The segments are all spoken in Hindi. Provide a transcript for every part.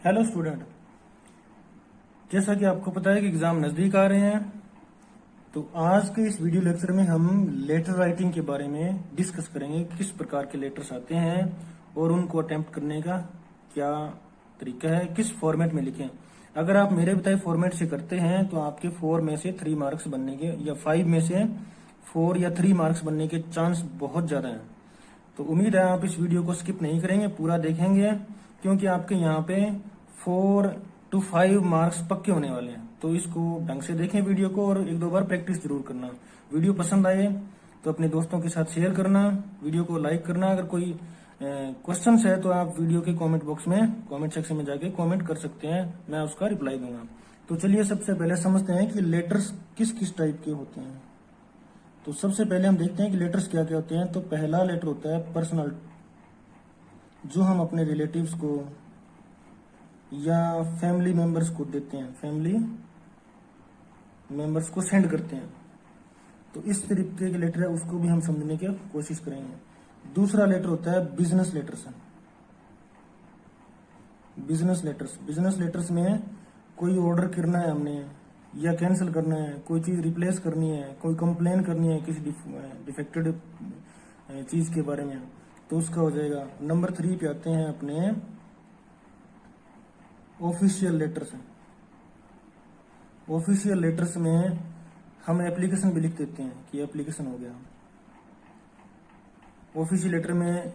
हेलो स्टूडेंट, जैसा कि आपको पता है कि एग्जाम नजदीक आ रहे हैं, तो आज के इस वीडियो लेक्चर में हम लेटर राइटिंग के बारे में डिस्कस करेंगे। किस प्रकार के लेटर्स आते हैं और उनको अटेम्प्ट करने का क्या तरीका है, किस फॉर्मेट में लिखें। अगर आप मेरे बताए फॉर्मेट से करते हैं तो आपके 4 में से 3 मार्क्स बनने के या 5 में से 4 या 3 मार्क्स बनने के चांस बहुत ज्यादा हैं। तो उम्मीद है आप इस वीडियो को स्किप नहीं करेंगे, पूरा देखेंगे, क्योंकि आपके यहाँ पे 4 to 5 मार्क्स पक्के होने वाले हैं। तो इसको ढंग से देखें वीडियो को और 1-2 बार प्रैक्टिस जरूर करना। वीडियो पसंद आए तो अपने दोस्तों के साथ शेयर करना, वीडियो को लाइक करना। अगर कोई क्वेश्चन है तो आप वीडियो के कमेंट बॉक्स में, कमेंट सेक्शन में जाके कमेंट कर सकते हैं, मैं उसका रिप्लाई दूंगा। तो चलिए सबसे पहले समझते हैं कि लेटर्स किस किस टाइप के होते हैं। तो सबसे पहले हम देखते हैं कि लेटर्स क्या क्या होते हैं। तो पहला लेटर होता है पर्सनल, जो हम अपने रिलेटिव्स को या फैमिली मेंबर्स को देते हैं, फैमिली मेंबर्स को सेंड करते हैं। तो इस तरीके के लेटर है, उसको भी हम समझने की कोशिश करेंगे। दूसरा लेटर होता है बिजनेस लेटर्स। बिजनेस लेटर्स में कोई ऑर्डर करना है हमने या कैंसिल करना है, कोई चीज रिप्लेस करनी है, कोई कंप्लेन करनी है किसी डिफेक्टेड चीज के बारे में, तो उसका हो जाएगा। नंबर 3 पे आते हैं अपने ऑफिशियल लेटर्स। ऑफिशियल लेटर्स में हम एप्लीकेशन भी लिख देते हैं कि एप्लीकेशन हो गया। ऑफिशियल लेटर में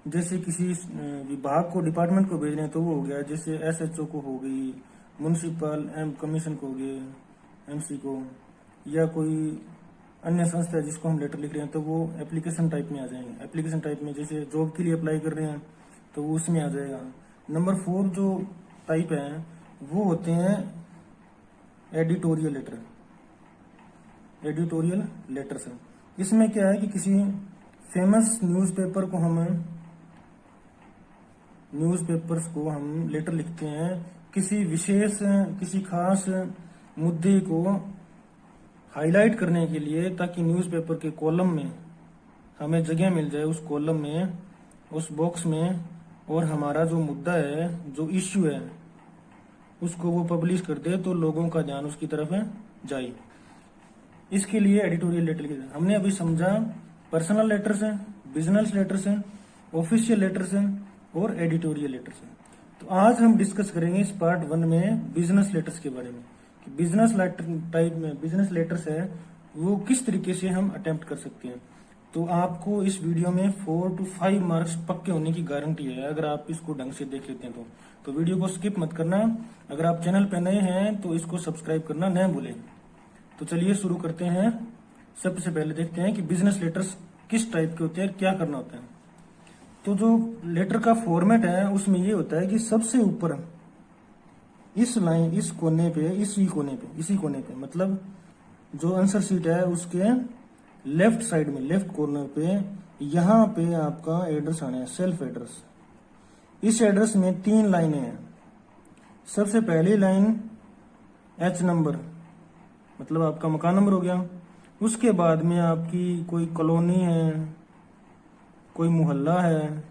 जैसे किसी विभाग को, डिपार्टमेंट को भेजने तो वो हो गया, जैसे एसएचओ को हो गई, म्युनिसिपल कमीशन को हो गए, एमसी को, या कोई अन्य संस्था है जिसको हम लेटर लिख रहे हैं, तो वो एप्लीकेशन टाइप में आ जाएंगे। एप्लीकेशन टाइप में जैसे जॉब के लिए अप्लाई कर रहे हैं तो वो उसमें आ जाएगा। नंबर 4 जो टाइप है वो होते हैं एडिटोरियल लेटर। एडिटोरियल लेटर्स है, इसमें क्या है कि किसी फेमस न्यूज़पेपर्स को हम लेटर लिखते हैं किसी विशेष, किसी खास मुद्दे को हाईलाइट करने के लिए, ताकि न्यूज़पेपर के कॉलम में हमें जगह मिल जाए, उस कॉलम में, उस बॉक्स में, और हमारा जो मुद्दा है, जो इश्यू है, उसको वो पब्लिश कर दे तो लोगों का ध्यान उसकी तरफ जाए। इसके लिए एडिटोरियल लेटर लिखते हैं। हमने अभी समझा पर्सनल लेटर्स हैं, बिजनेस लेटर्स हैं, ऑफिशियल लेटर्स हैं और एडिटोरियल लेटर्स हैं। तो आज हम डिस्कस करेंगे इस पार्ट 1 में बिजनेस लेटर्स के बारे में, कि बिजनेस लेटर टाइप में बिजनेस लेटर्स है वो किस तरीके से हम अटेम्प्ट कर सकते हैं। तो आपको इस वीडियो में 4 to 5 मार्क्स पक्के होने की गारंटी है अगर आप इसको ढंग से देख लेते हैं तो वीडियो को स्किप मत करना। अगर आप चैनल पर नए हैं तो इसको सब्सक्राइब करना न भूलें। तो चलिए शुरू करते हैं। सबसे पहले देखते हैं कि बिजनेस लेटर्स किस टाइप के होते हैं, क्या करना होता है। तो जो लेटर का फॉर्मेट है उसमें ये होता है कि सबसे ऊपर इस लाइन, इस कोने पे, इसी कोने पे मतलब जो आंसर शीट है उसके लेफ्ट साइड में, लेफ्ट कॉर्नर पे, यहाँ पे आपका एड्रेस आना है, सेल्फ एड्रेस। इस एड्रेस में 3 लाइनें हैं। सबसे पहली लाइन H नंबर, मतलब आपका मकान नंबर हो गया। उसके बाद में आपकी कोई कॉलोनी है, कोई मोहल्ला है,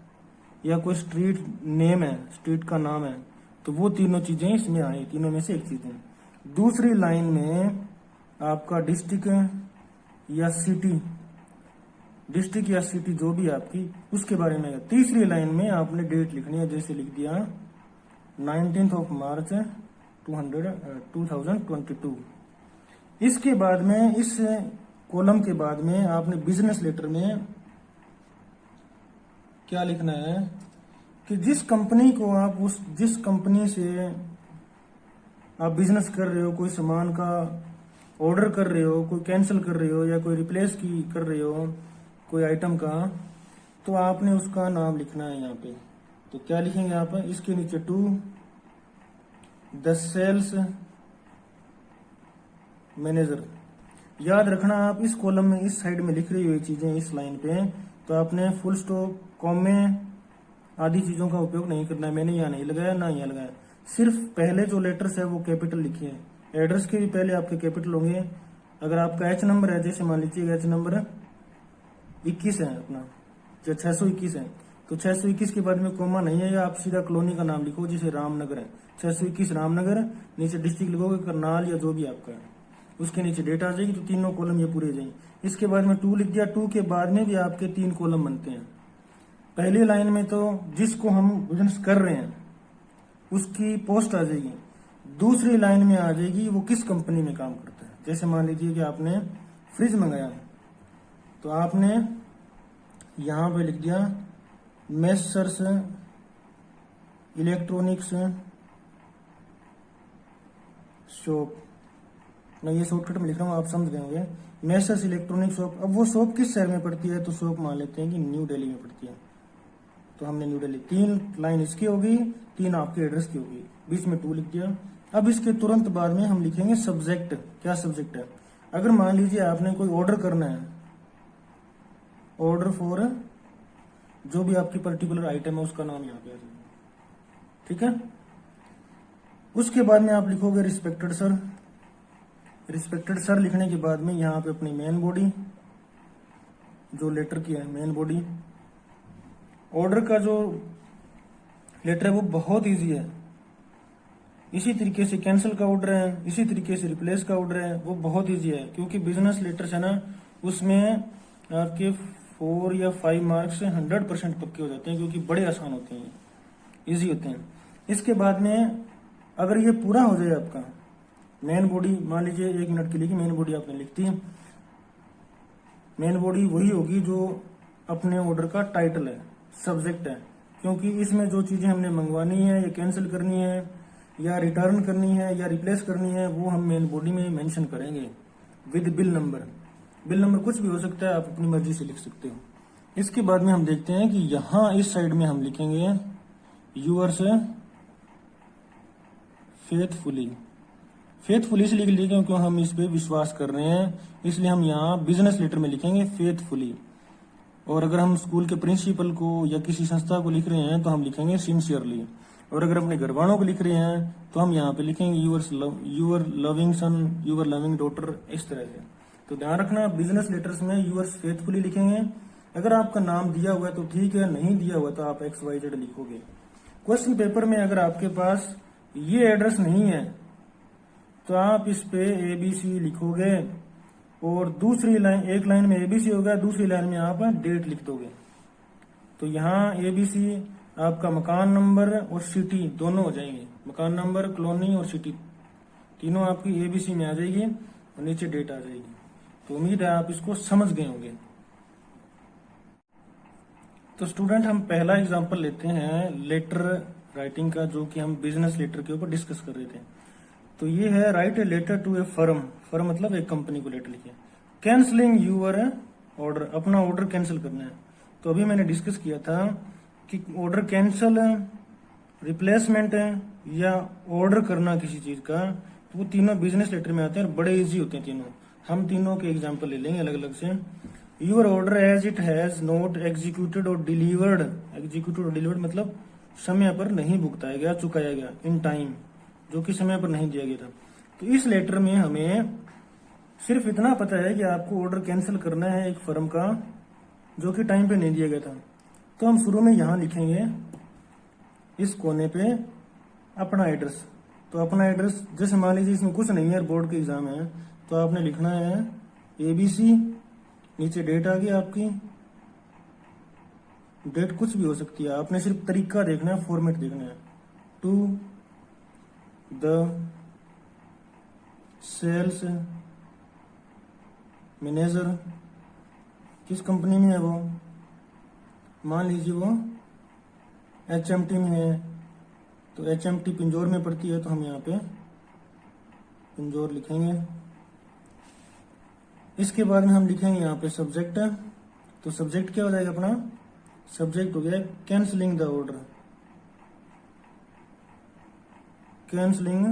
या कोई स्ट्रीट नेम है, स्ट्रीट का नाम है, तो वो तीनों चीजें इसमें आई, तीनों में से एक चीज है। दूसरी लाइन में आपका डिस्ट्रिक्ट या सिटी जो भी आपकी, उसके बारे में है। तीसरी लाइन में आपने डेट लिखनी है, जैसे लिख दिया 19 मार्च 2022। इसके बाद में, इस कॉलम के बाद में आपने बिजनेस लेटर में क्या लिखना है कि जिस कंपनी को आप, जिस कंपनी से आप बिजनेस कर रहे हो, कोई सामान का ऑर्डर कर रहे हो, कोई कैंसिल कर रहे हो, या कोई रिप्लेस कर रहे हो कोई आइटम का, तो आपने उसका नाम लिखना है यहाँ पे। तो क्या लिखेंगे आप, इसके नीचे टू द सेल्स मैनेजर। याद रखना आप इस कॉलम में, इस साइड में लिख रही हुई चीजें इस लाइन पे, तो आपने फुल स्टॉप, कॉमे आदि चीजों का उपयोग नहीं करना है। मैंने यहाँ नहीं लगाया, ना यहाँ लगाया। सिर्फ पहले जो लेटर्स है वो कैपिटल लिखिए। एड्रेस के भी पहले आपके कैपिटल होंगे। अगर आपका H नंबर है, जैसे मान लीजिए H नंबर 21 है अपना, या 621 है, तो 621 के बाद में कोमा नहीं है, या आप सीधा कॉलोनी का नाम लिखो, जैसे रामनगर है 621 रामनगर, नीचे डिस्ट्रिक्ट लिखोगे करनाल या जो भी आपका है, उसके नीचे डेट आ जाएगी। तो तीनों कॉलम ये पूरे जाएंगे। इसके बाद में 2 लिख दिया। 2 के बाद में भी आपके 3 कॉलम बनते हैं। पहली लाइन में तो जिसको हम बिजनेस कर रहे हैं उसकी पोस्ट आ जाएगी। दूसरी लाइन में आ जाएगी वो किस कंपनी में काम करता है। जैसे मान लीजिए कि आपने फ्रिज मंगाया, तो आपने यहां पे लिख दिया मेसर्स इलेक्ट्रॉनिक्स शॉप। मैं ये शॉर्टकट में लिख रहा हूँ, आप समझ गए होंगे। Messrs electronic shop. अब वो शॉप किस शहर में पड़ती है, तो शॉप मान लेते हैं कि न्यू दिल्ली में पड़ती है, तो हमने न्यू दिल्ली। 3 लाइन इसकी होगी, 3 आपके एड्रेस की होगी, बीच में 2 लिख दिया। अब इसके तुरंत बाद में हम लिखेंगे सब्जेक्ट। क्या सब्जेक्ट है? अगर मान लीजिए आपने कोई ऑर्डर करना है, ऑर्डर फॉर जो भी आपकी पर्टिकुलर आइटम है उसका नाम यहाँ पे आ जाएगा, ठीक है। उसके बाद में आप लिखोगे रिस्पेक्टेड सर। रिस्पेक्टेड सर लिखने के बाद में यहाँ पे अपनी मेन बॉडी, जो लेटर की है मेन बॉडी। ऑर्डर का जो लेटर है वो बहुत इजी है। इसी तरीके से कैंसिल का ऑर्डर है, इसी तरीके से रिप्लेस का ऑर्डर है, वो बहुत इजी है। क्योंकि बिजनेस लेटर्स है ना, उसमें आपके 4 या 5 मार्क्स से 100% पक्के हो जाते हैं, क्योंकि बड़े आसान होते हैं, इजी होते हैं। इसके बाद में अगर ये पूरा हो जाए आपका मेन बॉडी, मान लीजिए 1 मिनट के लिए कि मेन बॉडी आपने लिख दी। मेन बॉडी वही होगी जो अपने ऑर्डर का टाइटल है, सब्जेक्ट है। क्योंकि इसमें जो चीजें हमने मंगवानी है या कैंसिल करनी है या रिटर्न करनी है या रिप्लेस करनी है, वो हम मेन बॉडी में मेंशन करेंगे with bill number. Bill number कुछ भी हो सकता है, आप अपनी मर्जी से लिख सकते हो। इसके बाद में हम देखते हैं कि यहां इस साइड में हम लिखेंगे यूअर्स फेथफुली। फेथफुली इसलिए लिखे क्योंकि हम इस पे विश्वास कर रहे हैं, इसलिए हम यहाँ बिजनेस लेटर में लिखेंगे फेथफुली। और अगर हम स्कूल के प्रिंसिपल को या किसी संस्था को लिख रहे हैं तो हम लिखेंगे सिंसियरली। और अगर अपने घर वालों को लिख रहे हैं तो हम यहाँ पे लिखेंगे your loving son, your loving daughter, इस तरह से। तो ध्यान रखना, बिजनेस लेटर्स में यूअर्स फेथफुली लिखेंगे। अगर आपका नाम दिया हुआ है तो ठीक है, नहीं दिया हुआ तो आप XYZ लिखोगे। क्वेश्चन पेपर में अगर आपके पास ये एड्रेस नहीं है तो आप इस पे ABC लिखोगे, और दूसरी लाइन, एक लाइन में ABC होगा, दूसरी लाइन में आप डेट लिख दोगे। तो यहाँ ABC आपका मकान नंबर और सिटी दोनों हो जाएंगे, मकान नंबर, कॉलोनी और सिटी तीनों आपकी ABC में आ जाएगी और नीचे डेट आ जाएगी। तो उम्मीद है आप इसको समझ गए होंगे। तो स्टूडेंट, हम पहला एग्जांपल लेते हैं लेटर राइटिंग का, जो कि हम बिजनेस लेटर के ऊपर डिस्कस कर रहे थे। तो ये है write a letter to a firm. Firm मतलब एक कंपनी को लेटर लिखे। कैंसलिंग यूअर ऑर्डर, अपना ऑर्डर कैंसिल करना है। तो अभी मैंने डिस्कस किया था कि ऑर्डर कैंसिल, रिप्लेसमेंट या ऑर्डर करना किसी चीज का, तो वो तीनों बिजनेस लेटर में आते हैं और बड़े इजी होते हैं तीनों। हम तीनों के एग्जाम्पल ले लेंगे अलग अलग से। Your order as it has not executed और डिलीवर्ड। एग्जीक्यूटेड और डिलीवर्ड मतलब समय पर नहीं भुगताया गया, चुकाया गया, इन टाइम, जो कि समय पर नहीं दिया गया था। तो इस लेटर में हमें सिर्फ इतना पता है कि आपको ऑर्डर कैंसिल करना है एक फर्म का, जो कि टाइम पे नहीं दिया गया था। तो हम शुरू में यहां लिखेंगे इस कोने पे अपना एड्रेस। तो अपना एड्रेस, जैसे मान लीजिए इसमें कुछ नहीं है, बोर्ड के एग्जाम है, तो आपने लिखना है ABC, नीचे डेट आ गई आपकी। डेट कुछ भी हो सकती है, आपने सिर्फ तरीका देखना है, फॉर्मेट देखना है। टू द सेल्स मैनेजर, किस कंपनी में है वो, मान लीजिए वो HMT में है, तो HMT पिंजौर में पड़ती है, तो हम यहाँ पे पिंजौर लिखेंगे। इसके बाद में हम लिखेंगे यहाँ पे सब्जेक्ट। तो सब्जेक्ट क्या हो जाएगा अपना, सब्जेक्ट हो गया cancelling the order, cancelling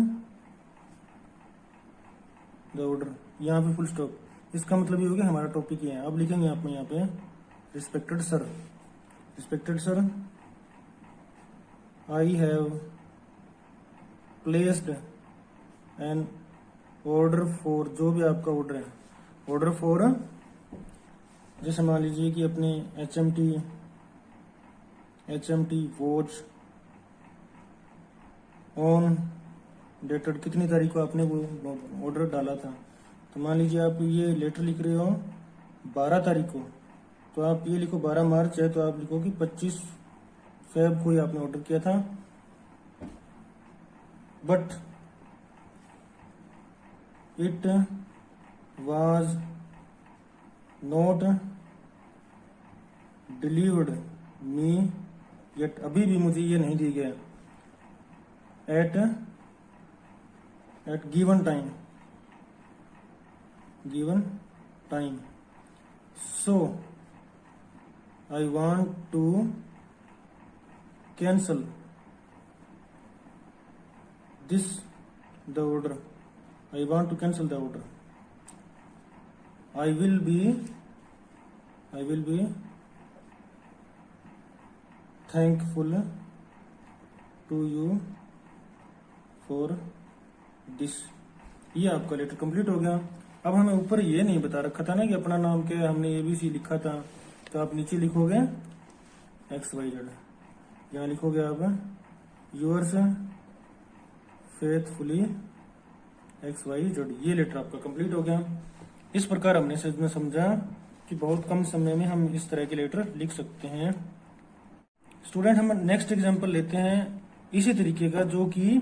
the order, यहाँ पे फुल स्टॉप। इसका मतलब ये हो गया हमारा टॉपिक ये है। अब लिखेंगे आप यहाँ पे respected sir, respected sir, I have placed an order for, जो भी आपका ऑर्डर है, ऑर्डर फॉर, जैसे मान लीजिए कि अपने HMT HMT watch on dated, कितनी तारीख को आपने वो ऑर्डर डाला था। तो मान लीजिए आप ये लेटर लिख रहे हो 12 तारीख को, तो आप ये लिखो 12 मार्च है, तो आप लिखो कि 25 फेब को ही आपने ऑर्डर किया था, but it was not delivered me yet, अभी भी मुझे ये नहीं दिया गया, at given time, so I want to cancel this the order, I want to cancel the order, I will be thankful to you for this. ये आपका लेटर कंप्लीट हो गया। अब हमें ऊपर ये नहीं बता रखा था ना कि अपना नाम क्या है, हमने ABC लिखा था, तो आप नीचे लिखोगे XYZ, यहाँ लिखोगे आप योर्स फेथफुली XYZ। ये लेटर आपका कंप्लीट हो गया। इस प्रकार हमने समझा कि बहुत कम समय में हम इस तरह के लेटर लिख सकते हैं। स्टूडेंट, हम नेक्स्ट एग्जांपल लेते हैं इसी तरीके का, जो कि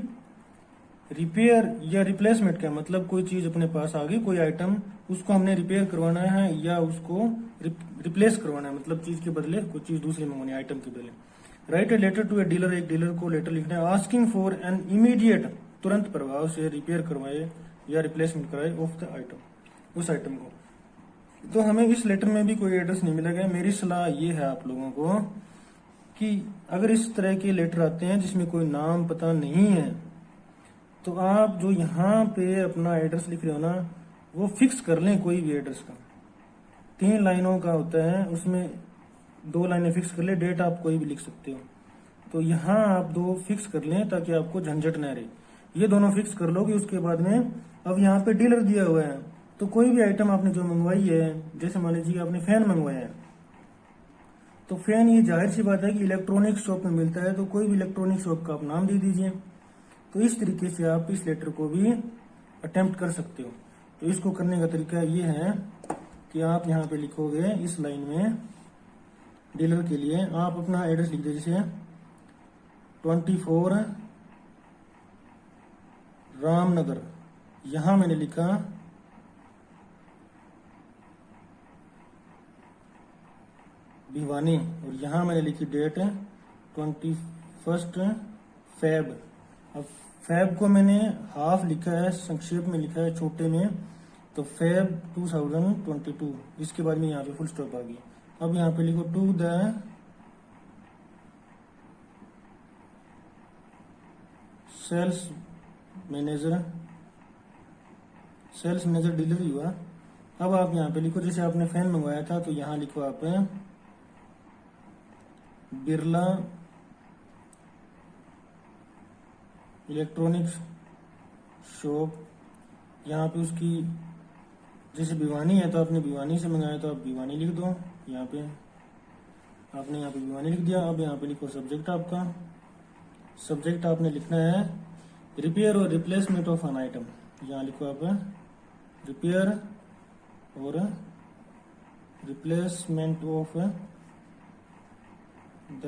रिपेयर या रिप्लेसमेंट का, मतलब कोई चीज अपने पास आ गई, कोई आइटम, उसको हमने रिपेयर करवाना है या उसको रिप्लेस करवाना है, मतलब चीज के बदले कोई चीज दूसरी मंगवानी है आइटम के बदले। Write a letter to a dealer, एक डीलर को लेटर लिखना है आस्किंग फॉर एन इमीडिएट, तुरंत प्रभाव से रिपेयर करवाए या रिप्लेसमेंट कराए ऑफ द आइटम, उस आइटम को। तो हमें इस लेटर में भी कोई एड्रेस नहीं मिलेगा। मेरी सलाह ये है आप लोगों को कि अगर इस तरह के लेटर आते हैं जिसमें कोई नाम पता नहीं है, तो आप जो यहाँ पे अपना एड्रेस लिख रहे हो ना, वो फिक्स कर लें कोई भी एड्रेस का। 3 लाइनों का होता है, उसमें 2 लाइनें फिक्स कर ले, डेट आप कोई भी लिख सकते हो। तो यहाँ आप 2 फिक्स कर लें ताकि आपको झंझट न रहे। ये दोनों फिक्स कर लोगे, उसके बाद में अब यहाँ पे डीलर दिया हुआ है, तो कोई भी आइटम आपने जो मंगवाई है, जैसे मान लीजिए आपने फैन मंगवाया है, तो फैन, ये जाहिर सी बात है कि इलेक्ट्रॉनिक शॉप में मिलता है, तो कोई भी इलेक्ट्रॉनिक शॉप का आप नाम दे दीजिए। तो इस तरीके से आप इस लेटर को भी अटेम्प्ट कर सकते हो। तो इसको करने का तरीका ये है कि आप यहाँ पे लिखोगे इस लाइन में डीलर के लिए आप अपना एड्रेस लिख दीजिए, जैसे 24 रामनगर, यहां मैंने लिखा भिवानी, और यहां मैंने लिखी डेट 21 फेब। अब फेब को मैंने हाफ लिखा है, संक्षेप में लिखा है छोटे में, तो फेब 2022, इसके बाद में यहाँ पे फुल स्टॉप आ गई। अब यहाँ पे लिखो to the sales manager dealer ही हुआ। अब आप यहाँ पे लिखो, जैसे आपने फैन मंगवाया था, तो यहाँ लिखो आप बिरला इलेक्ट्रॉनिक्स शॉप। यहाँ पे उसकी जैसे भिवानी है, तो आपने भिवानी से मंगाया, तो आप भिवानी लिख दो। यहाँ पे आपने यहाँ पे भिवानी लिख दिया। अब यहाँ पे लिखो सब्जेक्ट, आपका सब्जेक्ट आपने लिखना है रिपेयर और रिप्लेसमेंट ऑफ एन आइटम। यहाँ लिखो आप रिपेयर और रिप्लेसमेंट ऑफ द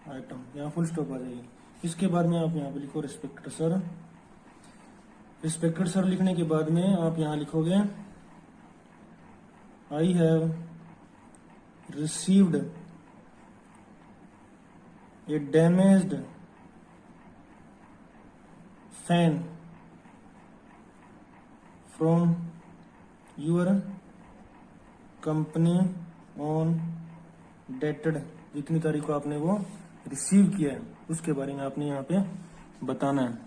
आइटम, यहाँ फुल स्टॉप आ जाएगी। इसके बाद में आप यहाँ पे लिखो रिस्पेक्टेड सर। रिस्पेक्टेड सर लिखने के बाद में आप यहाँ लिखोगे I have received a damaged fan from your company on dated, जितनी तारीख को आपने वो रिसीव किया है उसके बारे में आपने यहाँ पे बताना है।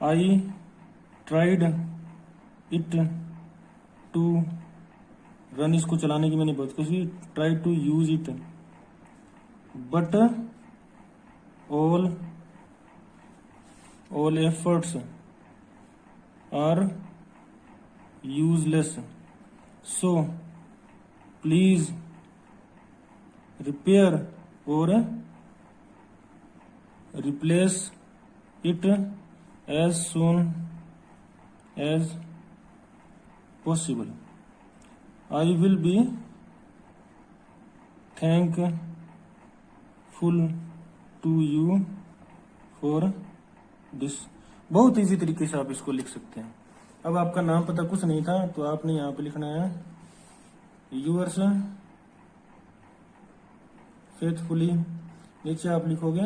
I tried it to run, इसको चलाने की मैंने बहुत कोशिश, try to use it but all efforts are useless, so please repair और replace it as soon as possible. I will be thankful to you for this. बहुत इजी तरीके से आप इसको लिख सकते हैं। अब आपका नाम पता कुछ नहीं था तो आपने यहाँ पे लिखना है यूअर्स फेथफुली, नीचे आप लिखोगे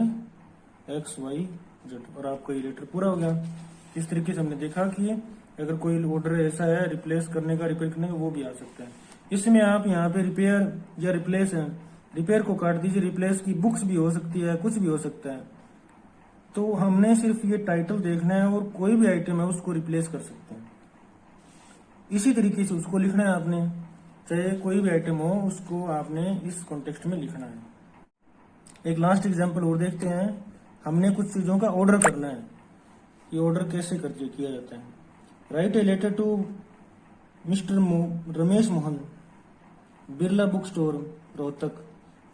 XYZ और आपका ये लेटर पूरा हो गया। इस तरीके से हमने देखा कि अगर कोई ऑर्डर ऐसा है रिप्लेस करने का, रिपेयर करने का, वो भी आ सकता है। इसमें आप यहाँ पे रिपेयर या रिप्लेस है, रिपेयर को काट दीजिए, रिप्लेस की बुक्स भी हो सकती है, कुछ भी हो सकता है। तो हमने सिर्फ ये टाइटल देखना है और कोई भी आइटम है उसको रिप्लेस कर सकते हैं। इसी तरीके से उसको लिखना है आपने, चाहे कोई भी आइटम हो उसको आपने इस कॉन्टेक्स्ट में लिखना है। एक लास्ट एग्जांपल और देखते हैं। हमने कुछ चीजों का ऑर्डर करना है। ये ऑर्डर कैसे करके किया जाता है? Write a letter to mister Ramesh Mohan, Birla book store, Rohtak,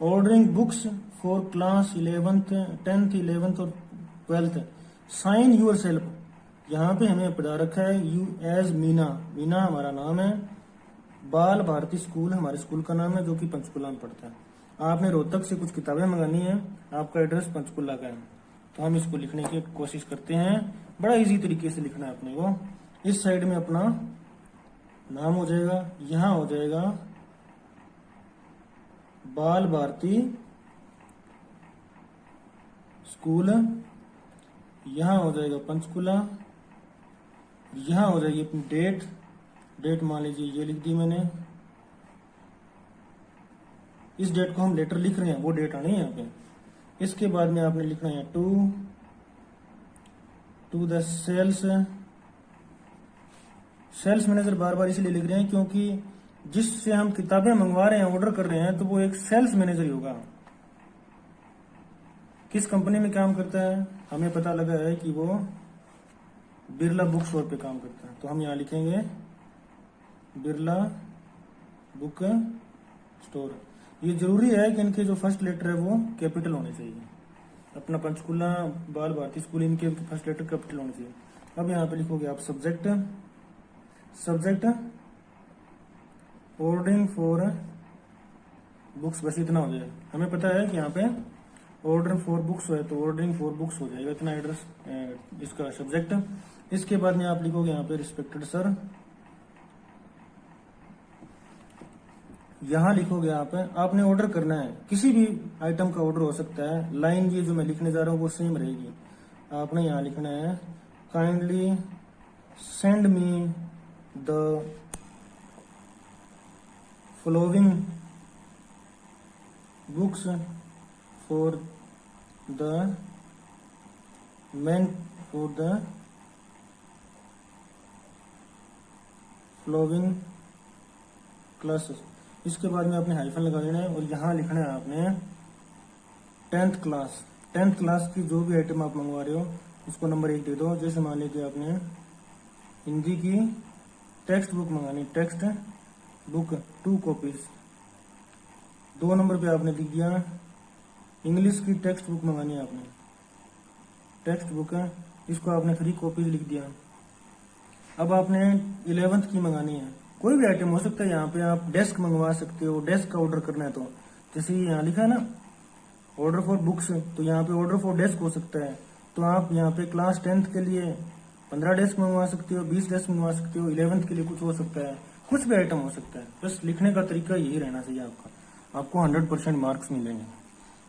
ordering books for class 11th 10th 11th और 12th। Sign yourself. यहाँ पे हमें पढ़ा रखा है यू एज मीना। मीना हमारा नाम है। बाल भारती स्कूल हमारे स्कूल का नाम है जो कि पंचकुला में पड़ता है। आपने रोहतक से कुछ किताबें मंगानी है, आपका एड्रेस पंचकुला का है, तो हम इसको लिखने की कोशिश करते हैं। बड़ा इजी तरीके से लिखना है अपने को। इस साइड में अपना नाम हो जाएगा, यहाँ हो जाएगा बाल भारती स्कूल, यहाँ हो जाएगा पंचकुला, यहाँ हो जाएगी अपनी डेट मान लीजिए ये लिख दी मैंने। इस डेट को हम लेटर लिख रहे हैं, वो डेट आनी है यहाँ पे। इसके बाद में आपने लिखना है टू द सेल्स मैनेजर। बार बार इसलिए लिख रहे हैं क्योंकि जिससे हम किताबें मंगवा रहे हैं, ऑर्डर कर रहे हैं, तो वो एक सेल्स मैनेजर ही होगा। किस कंपनी में काम करता है? हमें पता लगा है कि वो बिरला बुक स्टोर पे काम करता है, तो हम यहाँ लिखेंगे बिरला बुक स्टोर। ये जरूरी है कि इनके जो फर्स्ट लेटर है वो कैपिटल होने चाहिए। अपना पंचकुला बाल भारती स्कूल, इनके फर्स्ट लेटर कैपिटल होने चाहिए। अब यहाँ पे लिखोगे आप सब्जेक्ट ऑर्डरिंग फॉर बुक्स, बस इतना हो जाए। हमें पता है कि यहाँ पे ऑर्डर फॉर बुक्स है तो ऑर्डरिंग फॉर बुक्स हो जाएगा, इतना एड्रेस इसका सब्जेक्ट। इसके बाद में आप लिखोगे यहाँ पे रिस्पेक्टेड सर, यहाँ लिखोगे आपने ऑर्डर करना है, किसी भी आइटम का ऑर्डर हो सकता है। लाइन ये जो मैं लिखने जा रहा हूँ वो सेम रहेगी। आपने यहाँ लिखना है kindly send me the following books for the following classes. इसके बाद में आपने हाइफन लगा देना है और यहाँ लिखना है आपने 10th क्लास की जो भी आइटम आप मंगवा रहे हो उसको नंबर 1 दे दो। जैसे मान लीजिए आपने हिंदी की टेक्स्ट बुक मंगानी, टेक्स्ट बुक 2 कॉपीज, 2 नंबर पे आपने लिख दिया। इंग्लिश की टेक्स्ट बुक मंगानी है आपने, टेक्स्ट बुक है, इसको आपने 3 कॉपीज लिख दिया। अब आपने 11th की मंगानी है, कोई भी आइटम हो सकता है। यहाँ पे आप डेस्क मंगवा सकते हो, डेस्क का ऑर्डर करना है तो जैसे यहाँ लिखा है ना ऑर्डर फॉर बुक्स, तो यहाँ पे ऑर्डर फॉर डेस्क हो सकता है। तो आप यहाँ पे क्लास 10th के लिए 15 डेस्क मंगवा सकते हो, 20 डेस्क मंगवा सकते हो। 11th के लिए कुछ हो सकता है, कुछ भी आइटम हो सकता है। बस लिखने का तरीका यही रहना चाहिए आपका, आपको 100% मार्क्स मिलेंगे।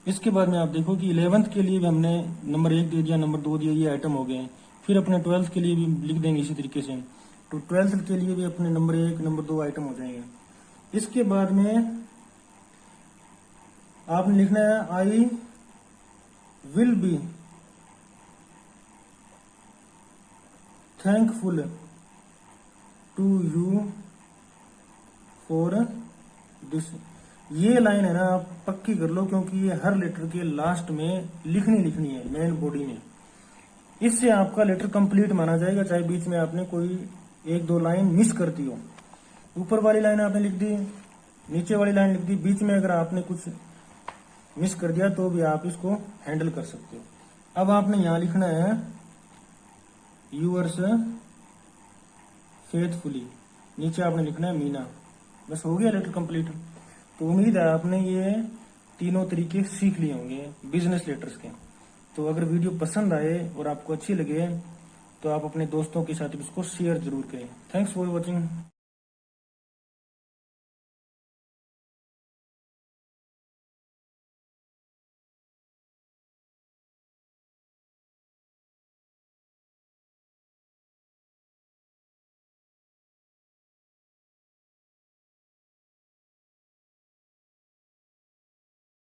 इसके बाद में आप देखो कि 11th के लिए भी हमने नंबर 1 दे दिया, नंबर 2 दिया, ये आइटम हो गए। फिर अपने 12th के लिए भी लिख देंगे इसी तरीके से, तो 12th के लिए भी अपने नंबर 1 नंबर 2 आइटम हो जाएंगे। इसके बाद में आपने लिखना है I will be thankful to you for this. ये लाइन है ना आप पक्की कर लो, क्योंकि ये हर लेटर के लास्ट में लिखनी है मेन बॉडी में। इससे आपका लेटर कंप्लीट माना जाएगा, चाहे बीच में आपने कोई 1-2 लाइन मिस करती हो। ऊपर वाली लाइन आपने लिख दी, नीचे वाली लाइन लिख दी, बीच में अगर आपने कुछ मिस कर दिया तो भी आप इसको हैंडल कर सकते हो। अब आपने यहाँ लिखना है यूअर्स फेथफुली, नीचे आपने लिखना है मीना। बस हो गया लेटर कंप्लीट। तो उम्मीद है आपने ये तीनों तरीके सीख लिए होंगे बिजनेस लेटर्स के। तो अगर वीडियो पसंद आए और आपको अच्छी लगे तो आप अपने दोस्तों के साथ इसको शेयर जरूर करें। Thanks for watching.